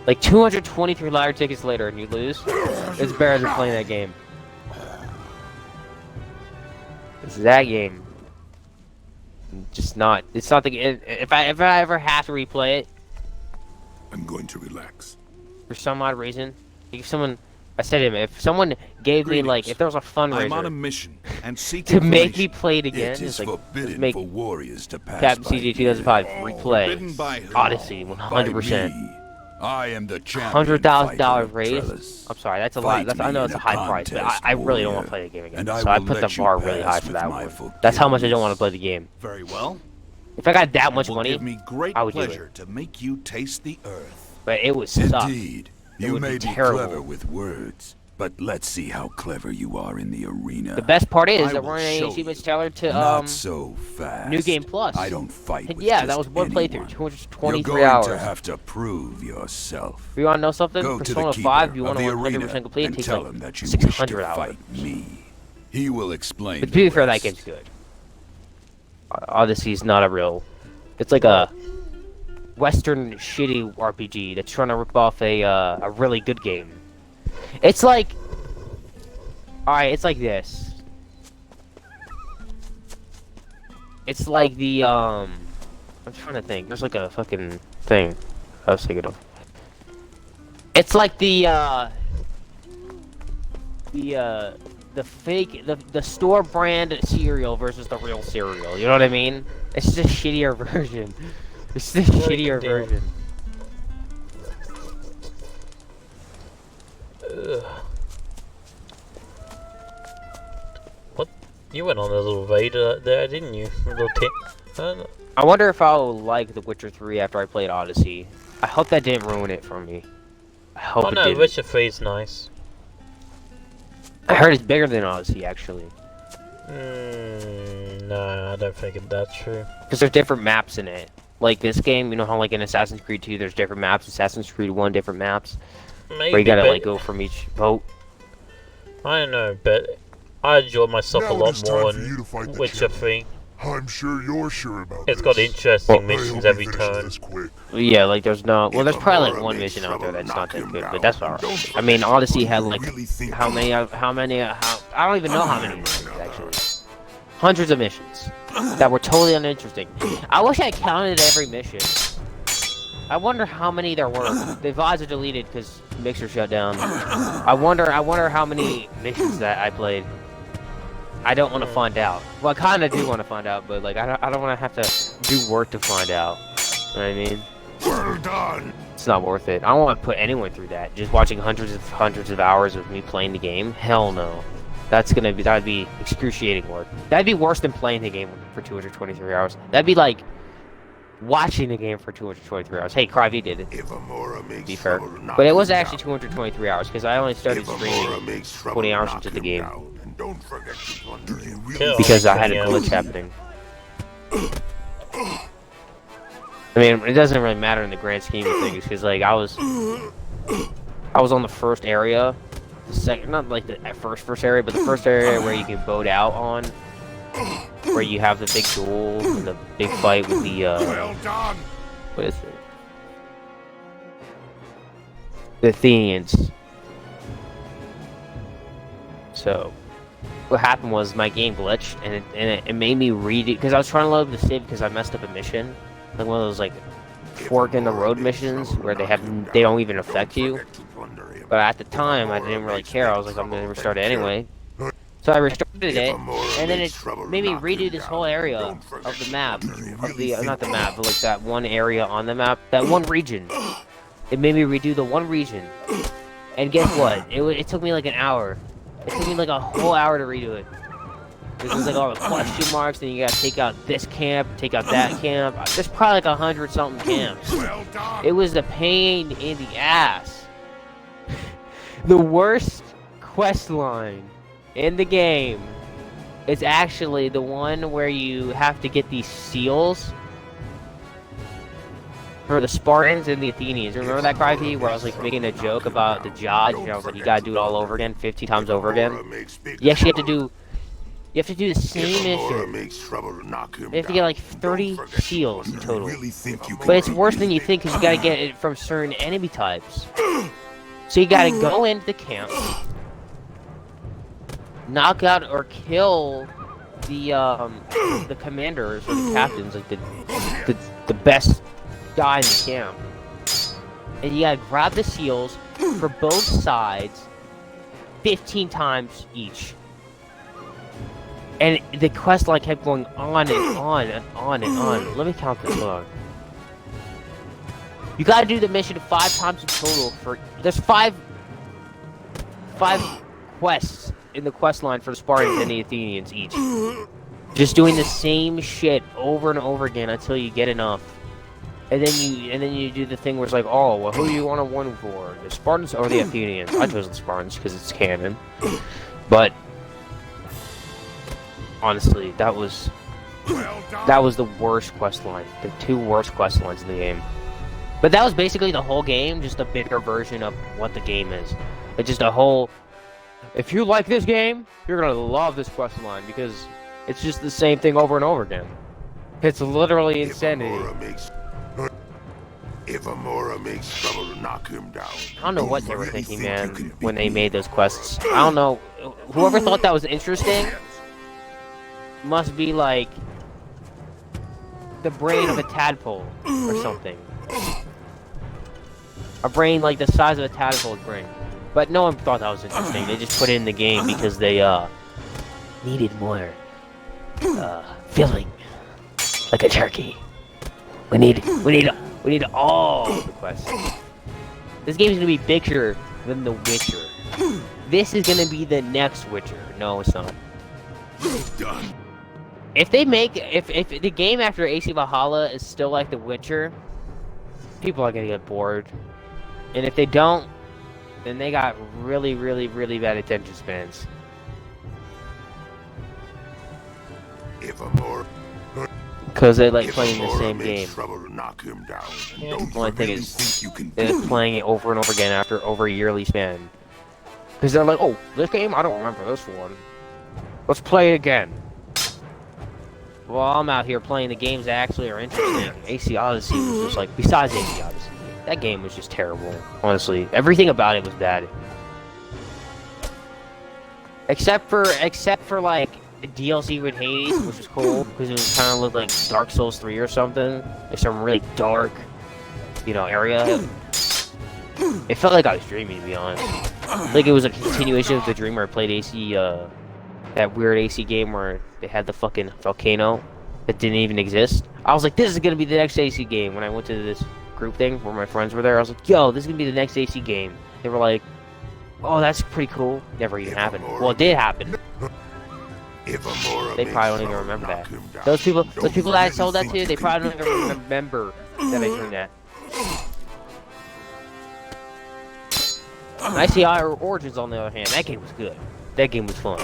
Like 223 lottery tickets later and you lose. It's better than playing that game. It's that game. Just not. It's not the. If I ever have to replay it, I'm going to relax. for some odd reason, if someone, I said to him, if someone gave me like, if there was a fundraiser, I'm on a mission and seek to make me play it again, it is it's like, forbidden make for warriors to pass Captain by CG here. 2005 Forbidden by replay who? Odyssey By 100%. me. I am the champion $100,000 raise. Trellis. I'm sorry, that's a lot. That's, I know it's a high price, but I really don't want to play the game again. So I put the bar really high for that one. That's how much I don't want to play the game. Very well. If I got that much It will money, give me great I would do pleasure to make you taste the earth. but it would suck. Indeed. It You would may be be terrible. clever with words, but let's see how clever you are in the arena. The best part is I that will we're in show a you. achievements trailer to Not so fast. New Game Plus. I don't fight And with yeah, just that was one anyone. playthrough, You're 223 going hours. to have to prove yourself. If you want to know something? Go to the Persona keeper 5, you want of to the 100% arena complete, it and takes tell like him that you wish 600 to hours. fight me. He will explain. But to the be fair, that rest. game's good. Odyssey's not a real... It's like a Western shitty RPG that's trying to rip off a really good game. It's like... Alright, it's like this. It's like the, I'm trying to think. There's like a fucking thing I was thinking of. It's like the fake, the store brand cereal versus the real cereal. You know what I mean? It's just a shittier version. It's the shittier version. What? You went on a little raid there, didn't you? A little tip. I wonder if I'll like The Witcher 3 after I played Odyssey. I hope that didn't ruin it for me. I hope Oh it no, didn't. Witcher 3 is nice. I heard it's bigger than Odyssey, actually. No, I don't think that's true. Because there's different maps in it. Like this game, you know how like in Assassin's Creed 2 there's different maps, Assassin's Creed 1 different maps? Maybe, Where you gotta but like go from each boat. I don't know, but I enjoy myself a Now it lot is time more for you to fight in the Witcher champion. 3. I'm sure you're sure about It's this. got interesting I hope missions he every finishes turn. this quick. Yeah, like there's no... Well, there's If probably like Amora one makes mission out there trouble, that's not knock that him good, down. but that's alright. Don't I mean, Odyssey forget had you like... really think How many... I don't even know how many missions, actually. Hundreds of missions. That were totally uninteresting. I wish I counted every mission. I wonder how many there were. The VODs are deleted because Mixer shut down. I wonder how many missions that I played. I don't want to find out. Well, I kind of do want to find out, but like I don't want to have to do work to find out. You know what I mean? Well done. It's not worth it. I don't want to put anyone through that. Just watching hundreds of hours of me playing the game. Hell no. That'd be excruciating work. That'd be worse than playing the game for 223 hours. That'd be like watching the game for 223 hours. Hey, Crivey did it. If Amora makes Be fair. trouble, knock But it was him actually down. 223 hours because I only started If Amora streaming makes trouble, 20 hours knock into the him game. down. And don't forget to plunder him. Kill. Because I had a Yeah. glitch happening. I mean, it doesn't really matter in the grand scheme of things because like I was on the first area, the second, not like the first area, but the first area where you can boat out on, where you have the big duel, and the big fight with the Well done. what is it? The Athenians. So, what happened was my game glitched, and it made me read it because I was trying to load the save because I messed up a mission, like one of those like fork in the road missions where they don't even affect you. But at the time, I didn't really care. I was like, I'm gonna restart it anyway. So I restarted it, and then it made me redo this whole area of the map, of the not the map, but like that one area on the map, that one region. It made me redo the one region, and guess what? It took me like an hour. It took me like a whole hour to redo it. There's like all the question marks, and you gotta take out this camp, take out that camp. There's probably like 100-something camps. Well done. It was the pain in the ass. The worst quest line in the game is actually the one where you have to get these seals for the Spartans and the Athenians. Remember that, Crivey, where I was like making a joke about the Judge, and I was like, you gotta do it all over again, 50 times over again? You actually have to do You have to do the same If Amora mission. makes trouble, knock him You have to down. get like Don't 30 forget to seals in wonder. total. Really think you can But it's beat worse me? than you think because you gotta get it from certain enemy types. So you gotta go into the camp, knock out or kill the commanders or the captains, like the best guy in the camp. And you gotta grab the seals for both sides 15 times each. And the quest line kept going on and on and on and on. Let me count this, hold on. You gotta do the mission 5 times in total for... There's 5 quests in the quest line for the Spartans and the Athenians each. Just doing the same shit over and over again until you get enough. And then you do the thing where it's like, oh, well, who do you want to win for? The Spartans or the Athenians? I chose the Spartans because it's canon. But honestly, that was the worst quest line. The 2 worst quest lines in the game. But that was basically the whole game, just a bigger version of what the game is. It's just a whole... If you like this game, you're gonna love this quest line because it's just the same thing over and over again. It's literally insanity. If Amora makes trouble, knock him down. I don't know what they were really thinking, think man, you can beat when they me? made those quests. I don't know. Whoever thought that was interesting must be like the brain of a tadpole or something. A brain like the size of a tadpole's brain. But no one thought that was interesting. They just put it in the game because they needed more filling, like a turkey. We need all the quests. This game is gonna be bigger than The Witcher. This is gonna be the next Witcher. No, it's not. Done. If they make if the game after AC Valhalla is still like The Witcher, people are gonna get bored. And if they don't, then they got really, really, really bad attention spans. If Amora Because they like playing the same makes game. trouble, knock him down. Yeah. Don't The only thing Really is, think you can they're beat playing it over and over again after over a yearly span. Because they're like, oh, this game? I don't remember this one. Let's play it again. Well, I'm out here playing the games that actually are interesting. AC Odyssey was just like, besides AC Odyssey, that game was just terrible. Honestly, everything about it was bad. Except for like the DLC with Hades, which was cool because it was kind of looked like Dark Souls 3 or something. It's some really dark, area. It felt like I was dreaming, to be honest. Like it was a continuation of the dream where I played AC, that weird AC game where they had the fucking volcano that didn't even exist. I was like, this is gonna be the next AC game. When I went to this group thing where my friends were there, I was like, yo, this is gonna be the next AC game. They were like, oh, that's pretty cool. Never even happened. Well, it did happen. If Amora They makes probably don't even trouble, remember knock that. him down. Those people that I really told that think to, you they can probably beat don't even remember that I did that. I see Origins on the other hand. That game was good. That game was fun.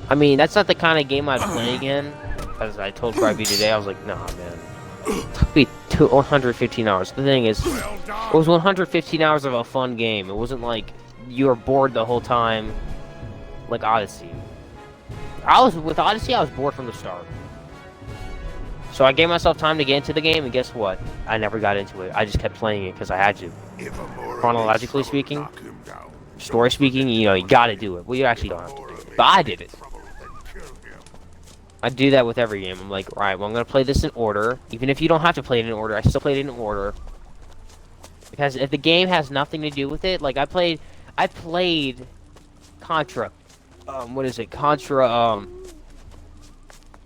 I mean, that's not the kind of game I'd play again. As I told Barbie today, I was like, nah, man. It took me 115 hours. The thing is, it was 115 hours of a fun game. It wasn't like you were bored the whole time, like Odyssey. With Odyssey, I was bored from the start. So I gave myself time to get into the game, and guess what? I never got into it. I just kept playing it because I had to. If Amora Chronologically makes trouble, speaking, knock him down. Story speaking, you gotta do it. Well, you actually don't have to do it. But I did it. I do that with every game. I'm like, alright, well, I'm gonna play this in order. Even if you don't have to play it in order, I still played it in order. Because if the game has nothing to do with it, like I played Contra. What is it? Contra,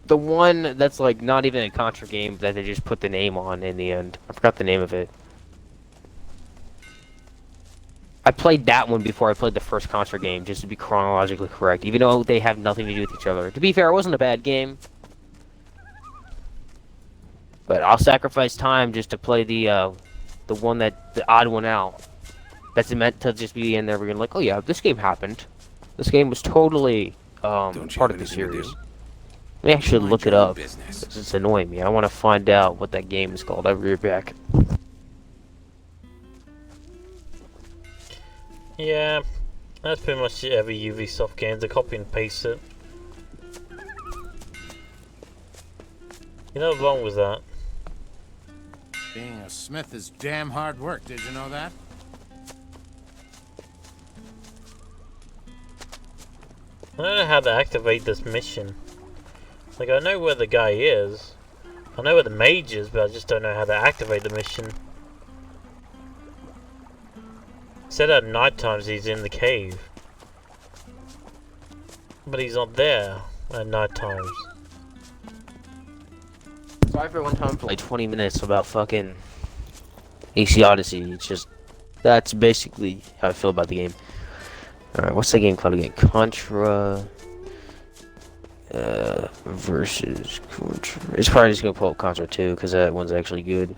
the one that's like not even a Contra game that they just put the name on in the end. I forgot the name of it. I played that one before I played the first Contra game, just to be chronologically correct, even though they have nothing to do with each other. To be fair, it wasn't a bad game. But I'll sacrifice time just to play the odd one out. That's meant to just be in there where you're like, oh yeah, this game happened. This game was totally Don't you part have of the anything to series. do? Let me actually Mind look it your own up. business. It's annoying me. I want to find out what that game is called. I'll be right back. Yeah, That's pretty much every Ubisoft game. They copy and paste it. You know what's wrong with that? Being a smith is damn hard work, did you know that? I don't know how to activate this mission. Like, I know where the guy is. I know where the mage is, but I just don't know how to activate the mission. Said at night times he's in the cave. But he's not there at night times. So I for one time played 20 minutes about fucking AC Odyssey. It's just, that's basically how I feel about the game. Alright, what's the game called again? Contra versus Contra. It's probably just gonna pull up Contra 2 because that one's actually good.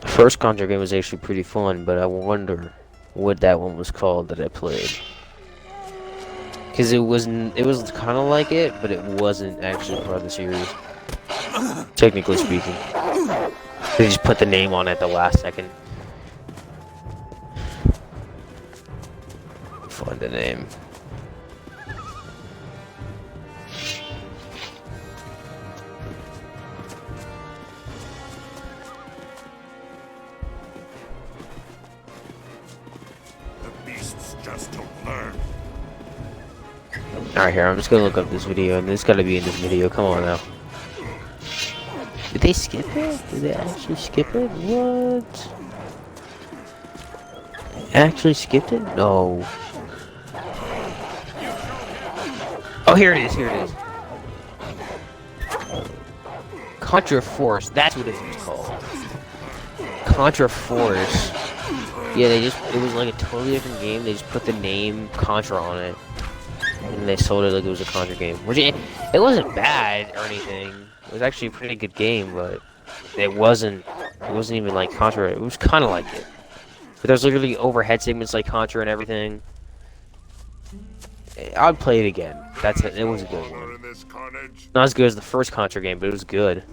The first Contra game was actually pretty fun, but I wonder what that one was called that I played. Because it was kind of like it, but it wasn't actually part of the series. Technically speaking. They just put the name on it at the last second. Find the name. The beasts just don't learn. Alright, here, I'm just gonna look up this video, and it's gotta be in this video. Come on now. Did they skip it? Did they actually skip it? What? Actually skipped it? No. Oh, here it is, here it is. Contra Force, that's what it was called. Contra Force. Yeah, it was like a totally different game. They just put the name Contra on it. And they sold it like it was a Contra game. Which it wasn't bad or anything. It was actually a pretty good game, but it wasn't even like Contra. It was kind of like it. But there's literally overhead segments like Contra and everything. I'd play it again. It was a good one. Not as good as the first Contra game, but it was good.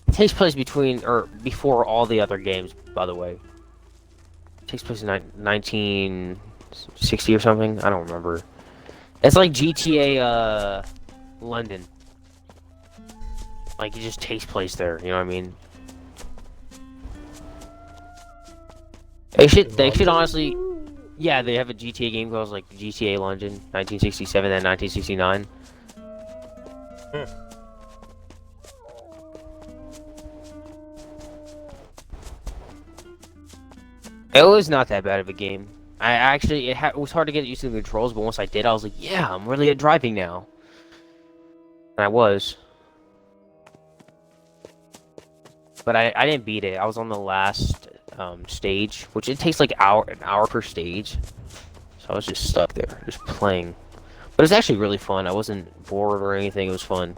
It takes place before all the other games, by the way. It takes place in 1960 or something. I don't remember. It's like GTA London. Like, it just takes place there, you know what I mean? They should honestly, yeah, they have a GTA game called like GTA London, 1967 and 1969. It was not that bad of a game. I actually, it was hard to get used to the controls, but once I did, I was like, yeah, I'm really at driving now. And I was. But I didn't beat it. I was on the last stage, which it takes like an hour per stage. So I was just stuck there, just playing. But it was actually really fun. I wasn't bored or anything. It was fun.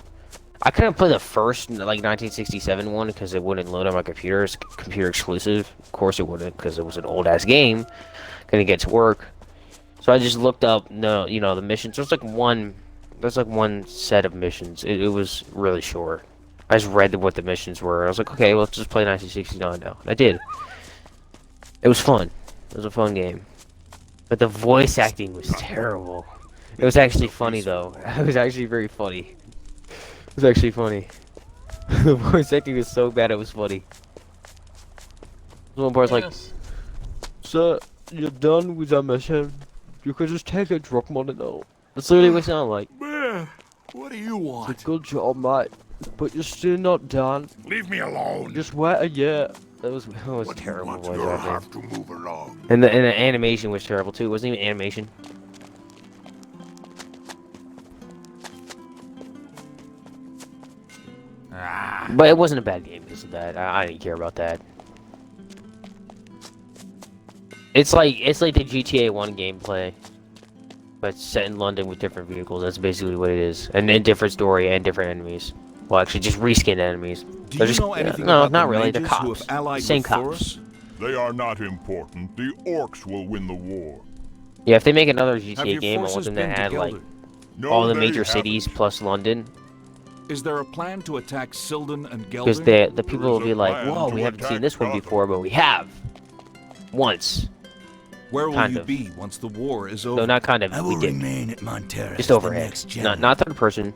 I couldn't play the first, like, 1967 one because it wouldn't load on my computer. It's computer exclusive. Of course it wouldn't because it was an old-ass game. Couldn't get to work. So I just looked up, the missions. There's like one set of missions. It was really short. I just read what the missions were. I was like, okay, well, let's just play 1969 now. And I did. It was fun. It was a fun game. But the voice acting was terrible. It was actually funny, though. It was actually very funny. It was actually funny. The voice acting was so bad, it was funny. One part's like, "Sir, you're done with that mission. You could just take a drug money now." That's literally what it sounded like. Man, what do you want? It's a good job, mate. But you're still not done. Leave me alone. Just wait a year. That was What do you terrible want? voice You'll acting. have to move along. And the animation was terrible too. It wasn't even animation. But it wasn't a bad game because of that. I didn't care about that. It's like the GTA 1 gameplay, but set in London with different vehicles. That's basically what it is, and then different story and different enemies. Well, actually, just reskinned enemies. Do They're you just, know anything no, about not the really. They're mages who cops. have allied Same with cops. Thoris? They are not important. The orcs will win the war. Yeah, if they make another Have GTA your game, I want forces them to been add like together? No, all the they major cities haven't. plus London. Is there a plan to attack Sildon and Because Geldern? the people will be like, whoa, we haven't seen this one before, but we have. Once. Where will kind you of. be once the war is over? No, not kind of. I We will did. remain at Montera Just as the overhead. next general. Not third person.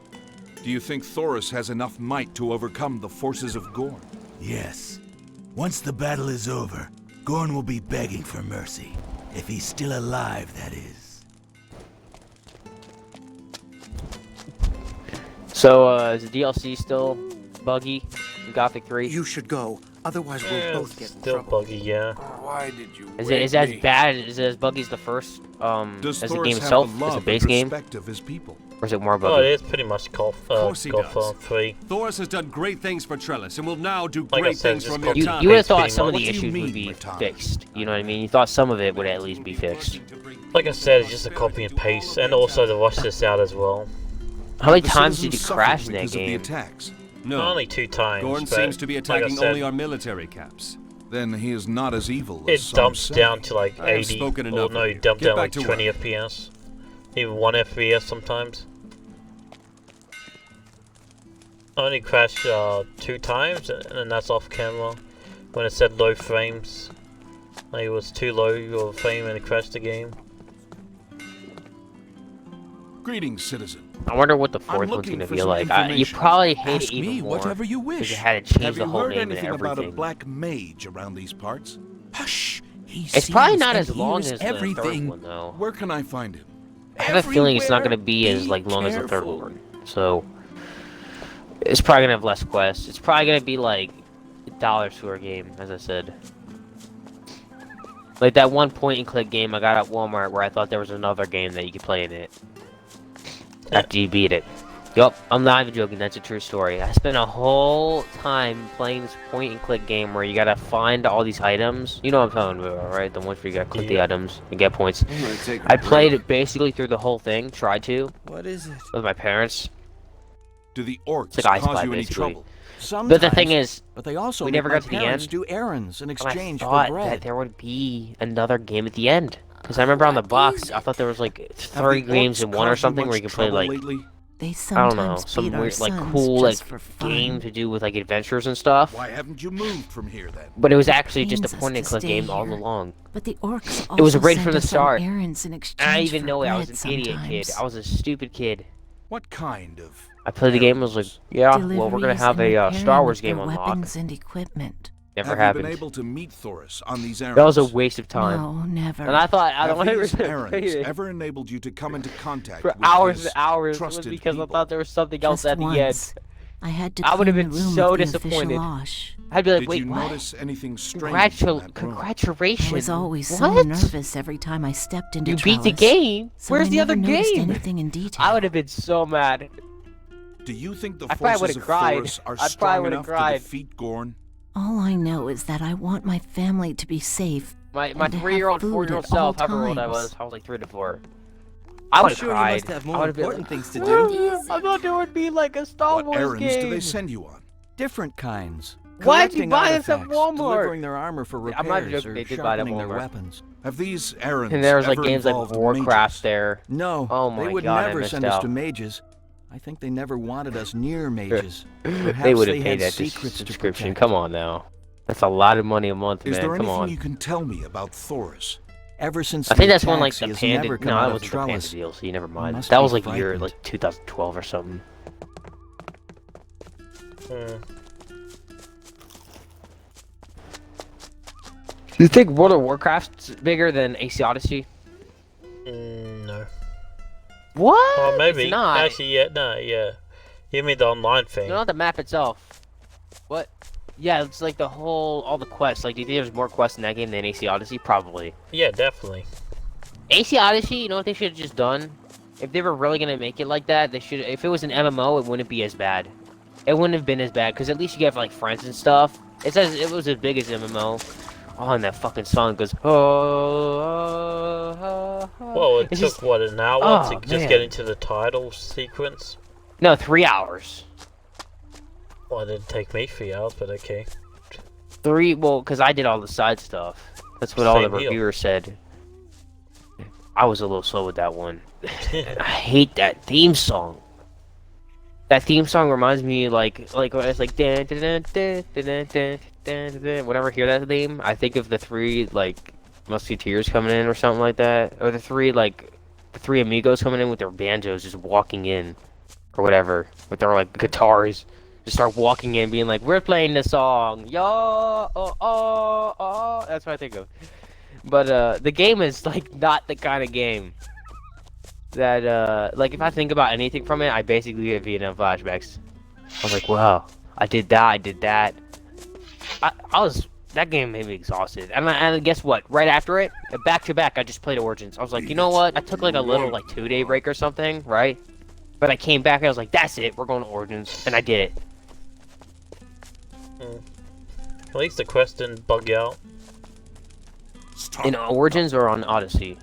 Do you think Thoris has enough might to overcome the forces of Gorn? Yes. Once the battle is over, Gorn will be begging for mercy. If he's still alive, that is. So, is the DLC still buggy in Gothic 3? You should go, otherwise we'll Yeah, both it's get in still trouble. buggy, yeah. Why did you Is wake it as me? bad? Is it as buggy as the first? Does As the Thoris game have itself? the As love a and base game? respect of his people? Or is it more Oh, buggy? it is pretty much Golf, course he Golf does. 3. Thoris has done great things for Trellis and will now do Like I great said, things just for copy- You Mirtana. would have thought pretty some of much. the What do you issues mean, would be Mirtana? fixed. You know what I mean? You thought some of it would at least be fixed. Like I said, it's just a copy and paste, and also to rush this out as well. How many The times did you citizens crash suffered in that because of the game? attacks. No, Only 2 times. Gorn but seems to be like I attacking said, only our military caps. Then he is not as evil as It some dumps say. down to like I have 80, spoken or enough no, of it you. dumped Get down back like to 20 work. FPS. Even 1 FPS sometimes. I only crashed 2 times, and that's off camera. When it said low frames. Like it was too low of a frame and it crashed the game. Greetings, citizen. I wonder what the I'm fourth one's looking gonna for be some like. You information. probably hate Ask it even me more. whatever you Because wish. it had to change Have the you whole heard name and anything about a everything. black mage around these parts? Hush! He It's probably sees not and as long hears as the third everything. one, though. Where can I find him? I have a feeling it's not gonna be as Everywhere, like long as the third careful. one. So it's probably gonna have less quests. It's probably gonna be like a dollar store game, as I said. Like that one point and click game I got at Walmart where I thought there was another game that you could play in it. After you beat it. Yup, I'm not even joking, that's a true story. I spent a whole time playing this point and click game where you gotta find all these items. You know what I'm talking about, right? The ones where you gotta click the items and get points. I played it basically through the whole thing, tried to, What is it? with my parents. Do the orcs It's like I cause Spy, you any basically. trouble? But the thing is, But they also we make never my got to the parents end, do errands in and I exchange for thought bread. that there would be another game at the end. Because I remember on the box, I thought there was like Have 30 the games orcs in one or caused you something much where you can play trouble like, lately? They I sometimes don't know, some beat our weird, like sons cool like just for fun. game to do with like adventures and stuff. Why haven't you moved from here then? But it was actually just a Pains us point and to click stay game all here. along. But the orcs It was also right send from the us on start. errands in And exchange I didn't even for know it. I was bread an idiot kid. sometimes. I was a stupid kid. What kind of? I played the game and was like, yeah, well, we're gonna Deliveries have and a repairing Star Wars of their game unlocked. weapons and equipment. Never Have happened. you been able to meet Thoris on these errands? That was a waste of time. No, never. And I thought, I Have don't these want errands to ever enabled you to come into contact for with hours these and hours. It was trusted because people? I thought there was something else Just at the once. end. I had to I would have clean been the room so with the official disappointed. Osh. I'd be like, Did wait, you what? notice anything strange in that room? Congratulations. I was always what? so nervous every time I stepped into You beat the Trellis, game. so Where's I the never other noticed game? anything in detail. I would have been so mad. Do you think the I probably forces would've of cried. Thoris are I probably strong would've enough cried. to defeat Gorn? All I know is that I want my family to be safe. My and to have 3-year-old, food 4-year-old at all self, however old I times. was like 3 to 4. I would have sure cried. you must have I more would've been important like, things to do. I thought there would be like a Star What Wars errands game. do they send you on? Different kinds. Why'd you Collecting buy this at artifacts, Walmart? delivering their armor for I'm not repairs joking, or they did buy it at sharpening their Walmart. weapons. Have these errands And there was like ever games like involved Warcraft mages? there. No, Oh my they would God, I never missed send us out. to mages. I think they never wanted us near mages. Perhaps They would have had paid that secrets to subscription. protect. Come on now. That's a lot of money a month, Is man. there Come anything on. you can tell me about Thoris? Ever since I think the that's when like attacks, the he has Panda. never come No, out that of wasn't the Panda Trellis. DLC. Never mind. must That be was like year frightened. like 2012 or something. Do you think World of Warcraft's bigger than AC Odyssey? No. What? Well, maybe. It's not. Actually, yeah, no, yeah. You mean the online thing? No, not the map itself. What? Yeah, it's like the whole, all the quests. Like, do you think there's more quests in that game than AC Odyssey? Probably. Yeah, definitely. AC Odyssey, you know what they should have just done? If they were really gonna make it like that, they should. If it was an MMO, it wouldn't be as bad. It wouldn't have been as bad because at least you get like friends and stuff. It says it was as big as MMO. Oh, and that fucking song goes. Oh. Well, it It's took just- what, an hour Oh, to just man. get into the title sequence? No, 3 hours. Well, it didn't take me 3 hours, but okay. 3. Well, because I did all the side stuff. That's what all the Same deal. reviewers said. I was a little slow with that one. I hate that theme song. That theme song reminds me like when it's like dun, dun, dun, dun, dun, dun, dun, dun, dun. Whenever I hear that theme, I think of the three like musketeers coming in or something like that, or the three amigos coming in with their banjos just walking in, or whatever, with their like guitars, just start walking in, being like, "We're playing the song, yo, oh, oh, oh." That's what I think of. But the game is like not the kind of game that like if I think about anything from it, I basically get Vietnam flashbacks. I was like, wow, I did that, I did that. That game made me exhausted. And guess what? Right after it, back to back, I just played Origins. I was like, you know what? I took like a little like 2-day break or something, right? But I came back and I was like, that's it, we're going to Origins, and I did it. At least the quest didn't bug you out. In Origins or on Odyssey?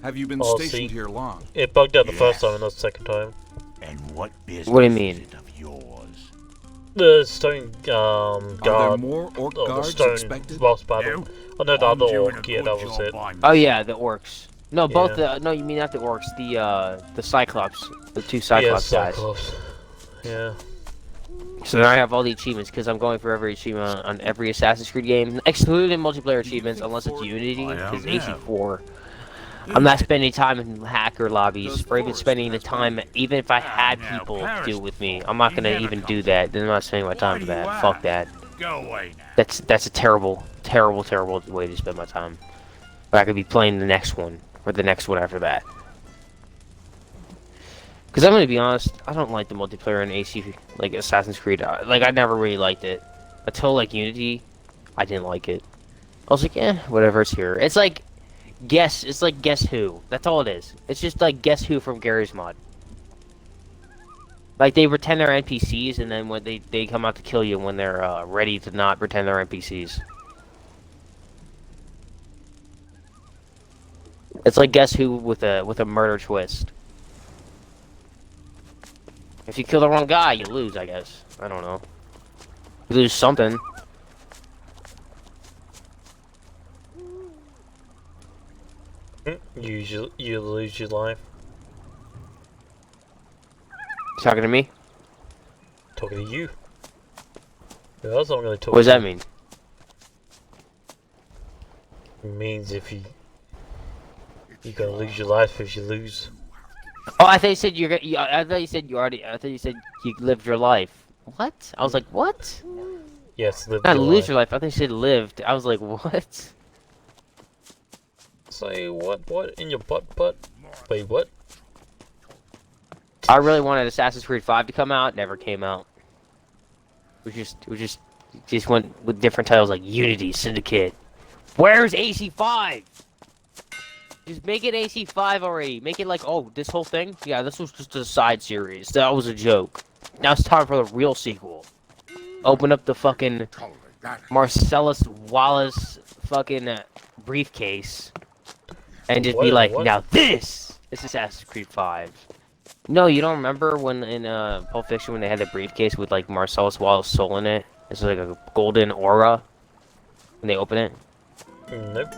Have you been Odyssey. stationed here long? It bugged out the first time and not the second time. And what business What do you mean? is it of yours? The stone Are there guard. more orc The guards stone expected? boss battle. Oh no, the other orc. Yeah, that was it. Oh yeah, the orcs. No, both Yeah. no, you mean not the orcs, the Cyclops, the two Cyclops Yeah, guys. Cyclops. Yeah. So now I have all the achievements because I'm going for every achievement on every Assassin's Creed game, excluding multiplayer achievements unless it's Unity, because AC4. I'm not spending time in hacker lobbies, or even spending the time, even if I had people do it with me. I'm not gonna even do that. Then I'm not spending my time for that. Fuck that. Go away now. That's a terrible, terrible, terrible way to spend my time. But I could be playing the next one, or the next one after that. Because I'm gonna be honest, I don't like the multiplayer in AC, like Assassin's Creed. Like I never really liked it until like Unity. I didn't like it. I was like, eh, whatever. It's here. It's like It's like Guess Who. That's all it is. It's just like Guess Who from Gary's mod. Like they pretend they're NPCs, and then when they come out to kill you when they're ready to not pretend they're NPCs. It's like Guess Who with a murder twist. If you kill the wrong guy, you lose, I guess. I don't know. You lose something. You lose your life. Talking to me? Talking to you. Who else am I going to talk What does to? that mean? It means if you're gonna lose your life if you lose. Oh, I thought you said I thought you said you already. I thought you said you lived your life. What? I was like, what? Yes, live Not your lose life. your life. I thought you said lived. I was like, what? Say what? What in your butt? Wait, what? I really wanted Assassin's Creed 5 to come out. Never came out. We just went with different titles like Unity, Syndicate. Where's AC5? Just make it AC5 already. Make it like, oh, this whole thing? Yeah, this was just a side series. That was a joke. Now it's time for the real sequel. Open up the fucking Marcellus Wallace fucking briefcase. And just be like, What? now this is Assassin's Creed 5. No, you don't remember when in Pulp Fiction when they had the briefcase with like Marcellus Wallace's soul in it? It's like a golden aura when they open it. Nope.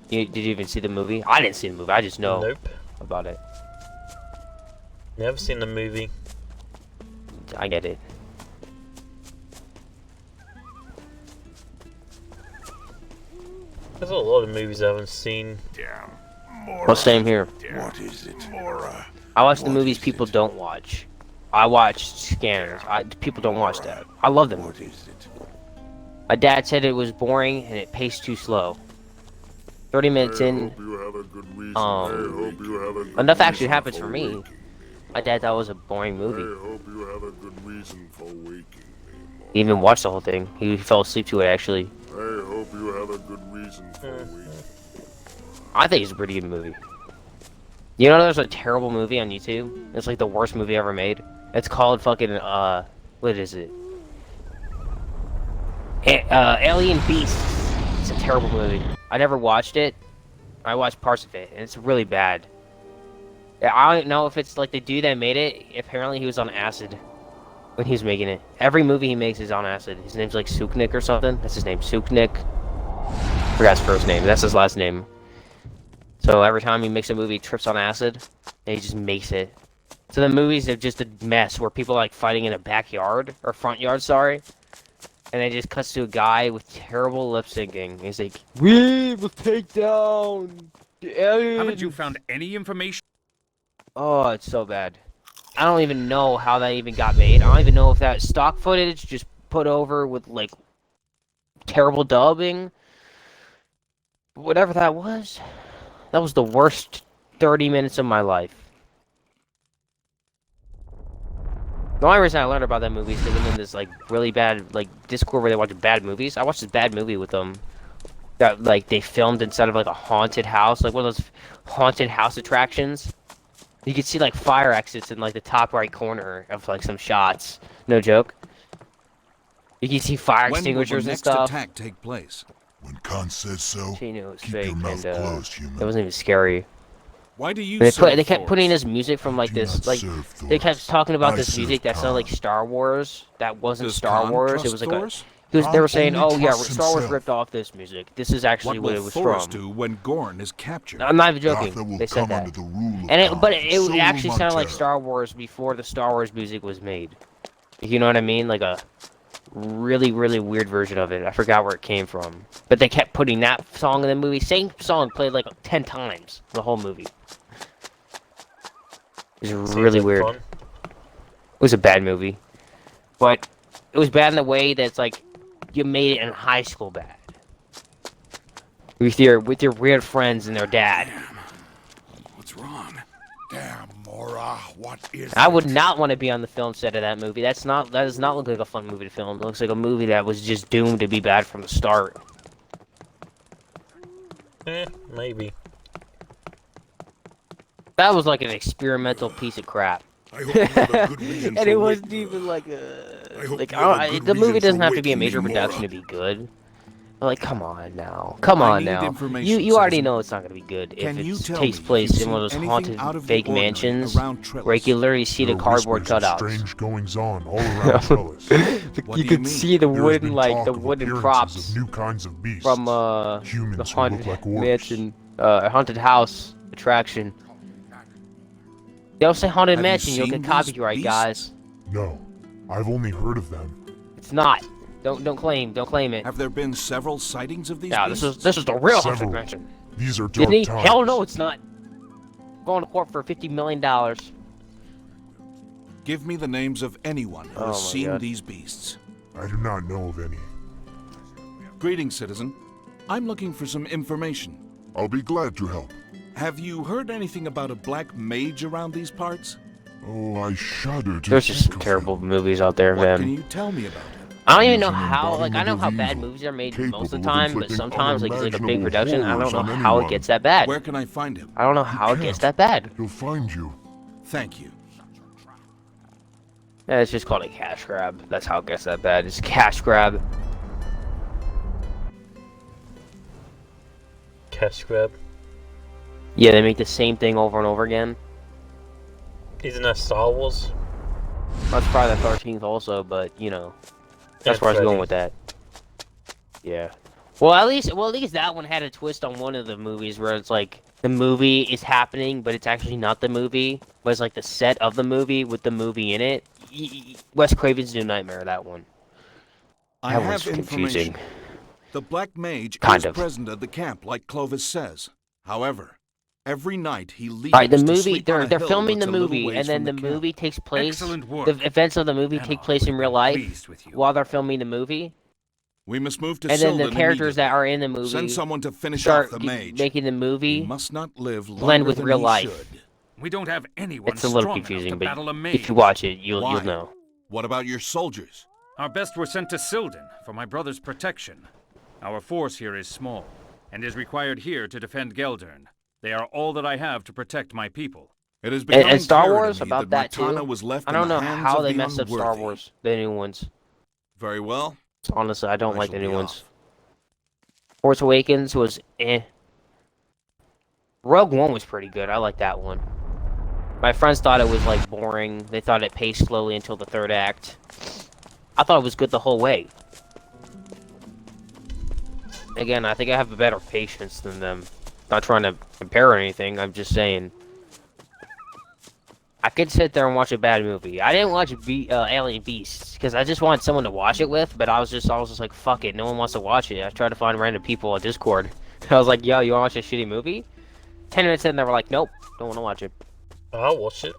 Did you even see the movie? I didn't see the movie. I just know Nope. about it. Never seen the movie. I get it. There's a lot of movies I haven't seen. Damn. Mora. Well, same here. What is it? Mora. I watch the What movies is people it? don't watch. I watch scanners. People don't watch that. I love them. What is it? My dad said it was boring and it paced too slow. 30 minutes in, Hope you have a good reason. I hope you have a good enough actually reason happens for me. waking My dad thought it was a boring I movie. hope you have a good reason for waking me. He even watched the whole thing. He fell asleep to it actually. I hope you have a good reason for waking. I think it's a pretty good movie. You know there's a terrible movie on YouTube? It's like the worst movie ever made. It's called fucking, what is it? Alien Beasts. It's a terrible movie. I never watched it. I watched parts of it, and it's really bad. I don't know if it's like the dude that made it, apparently he was on acid when he was making it. Every movie he makes is on acid. His name's like Suknik or something. That's his name, Suknik. Forgot his first name. That's his last name. So every time he makes a movie, he trips on acid, and he just makes it. So the movies are just a mess where people are like fighting in a backyard or front yard, sorry. And it just cuts to a guy with terrible lip syncing. He's like, "We will take down the aliens." Haven't you found any information? Oh, it's so bad. I don't even know how that even got made. I don't even know if that stock footage just put over with like terrible dubbing. Whatever that was the worst 30 minutes of my life. The only reason I learned about that movie is because I'm in this like really bad like Discord where they watch bad movies. I watched this bad movie with them that like they filmed inside of like a haunted house, like one of those haunted house attractions. You can see like fire exits in like the top right corner of like some shots. No joke. You can see fire extinguishers and stuff. When will the next attack take place? When Khan says so, She knew it was keep fake your mouth and closed, human. it wasn't even scary. Why do you They kept putting this music from like Do this not like serve they Thor. kept talking about I this music serve that sounded like Khan. Star Wars. That wasn't Does Star Khan Wars. trust It was like Thor's? they were Khan saying, only "Oh yeah, trusts Star Wars himself. ripped off this music. This is actually What what it will was Thor's from." do when Gorn is captured? I'm not even joking. Gotha will They said come that. under the rule of And Khan, but it so will actually sounded like Montero. Star Wars before the Star Wars music was made. You know what I mean? Like a really, really weird version of it. I forgot where it came from. But they kept putting that song in the movie. Same song played like 10 times the whole movie. It was really weird. Fun. It was a bad movie. But it was bad in the way that's like you made it in high school bad. With your weird friends and their dad. What's wrong? Damn, Mora, what is I would it? not want to be on the film set of that movie. That does not look like a fun movie to film. It looks like a movie that was just doomed to be bad from the start. Maybe. That was like an experimental piece of crap. I hope you have a good reason And for it wasn't waiting. even like I hope like you have a good the movie reason doesn't for have to be a waiting, major Mora. production to be good. Like, come on now. Come I on need now. information, You already citizen. know it's not going to be good Can if you it tell takes me if place you've in one of those seen haunted anything out of the fake ordinary mansions around Trellis? where you can literally see the There are cardboard whispers of cutouts. strange goings on all around Trellis. What You do could mean? see the There has wooden been like talk the of wooden appearances props of new kinds of beasts. from Humans the who look haunted like orcs. mansion haunted house attraction. They don't say haunted Have you mansion, you'll seen get these copyright, beasts? guys. No, I've only heard of them. It's not. Don't claim it. Have there been several sightings of these Yeah, beasts? this is the real haunted Several. mansion. These are dark Disney? times. Hell no, it's not. Going to court for $50 million. Give me the names of anyone who Oh has my seen God. these beasts. I do not know of any. Greetings, citizen. I'm looking for some information. I'll be glad to help. Have you heard anything about a black mage around these parts? Oh, I shudder to There's just think some of terrible him. movies out there, What can man. you tell me about him? I don't even He's know an how, like, I know how embodiment bad of movies are made capable most of the of time, but inflicting sometimes, like, it's like a big unimaginable production, I don't horrors know on how it anyone. gets that bad. Where can I find him? I don't know how it gets that bad. He'll find you. Thank you. Yeah, it's just called a cash grab. That's how it gets that bad. It's a cash grab. Cash grab. Yeah, they make the same thing over and over again. Isn't that Star Wars? That's Friday the 13th also, but, you know, that's And where I was Freddy. going with that. Yeah. Well, at least that one had a twist on one of the movies where it's like the movie is happening, but it's actually not the movie, but it's like the set of the movie with the movie in it. Wes Craven's New Nightmare, that one. I That have one's information. confusing. The Black Mage Kind is of. present at the camp, like Clovis says. However, every night he leaves Alright, the to movie, sleep on a they're hill filming the that's a little movie, ways and then from the camp. movie takes place, Excellent work. the events of the movie Emma take place would in be real life pleased with you. while they're filming the movie, We must move to and then the Sylvan characters immediately. that are in the movie Send someone to finish start off the mage. making the He movie must not live blend longer with than real he life. should. We don't have anyone It's a little strong enough confusing, to but battle a mage. if you watch it, you'll Why? know. What about your soldiers? Our best were sent to Silden for my brother's protection. Our force here is small, and is required here to defend Geldern. They are all that I have to protect my people. It has And, become Star clear to Wars me about that Martana too. was left I in don't the know hands how of they the messed up Star unworthy. Wars, the new ones. Very well. Honestly, I don't I like the shall new be ones. off. Force Awakens was eh. Rogue One was pretty good. I like that one. My friends thought it was like boring. They thought it paced slowly until the third act. I thought it was good the whole way. Again, I think I have a better patience than them. Not trying to compare or anything. I'm just saying. I could sit there and watch a bad movie. I didn't watch Alien Beasts because I just wanted someone to watch it with, but I was just like, fuck it, no one wants to watch it. I tried to find random people on Discord. I was like, yo, you want to watch a shitty movie? 10 minutes in, they were like, nope, don't want to watch it. I'll watch it.